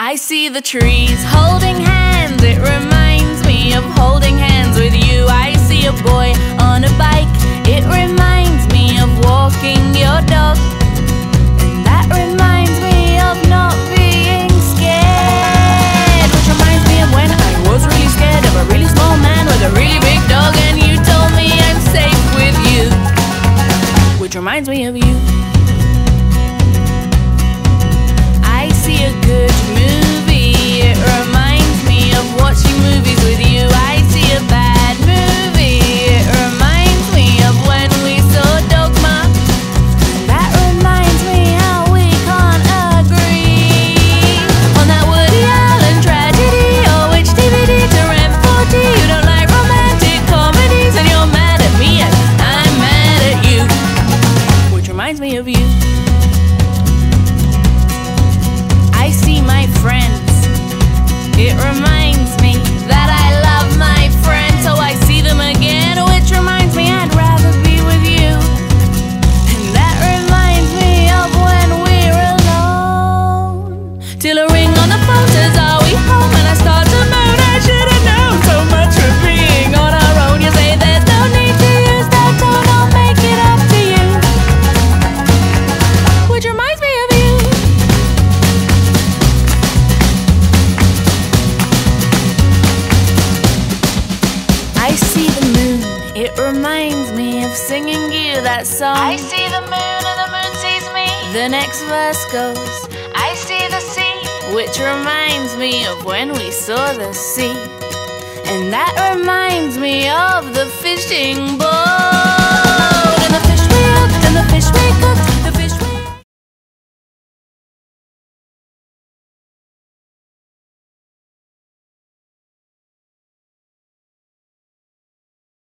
I see the trees holding hands, it reminds me of holding hands with you. I see a boy on a bike, it reminds me of walking your dog. And that reminds me of not being scared, which reminds me of when I was really scared of a really small man with a really big dog, and you told me I'm safe with you, which reminds me of you. I see a good movie, it reminds me of watching movies with you. I see a bad movie, it reminds me of when we saw Dogma. That reminds me how we can't agree on that Woody Allen tragedy, or which DVD to rent for tea. You don't like romantic comedies, and you're mad at me and I'm mad at you, which reminds me of you. I see my friends, it reminds me that I love my friends, so I see them again, which reminds me I'd rather be with you. And that reminds me of when we're alone, till a ring on the phone says, are we home? And I start to moan, I should have known so much for being on our own. You say there's no need to use that tone, I'll make it up to you, which reminds me of you. I see the moon, it reminds me of singing you that song. I see the moon and the moon sees me. The next verse goes, I see the sea, which reminds me of when we saw the sea. And that reminds me of the fishing boat.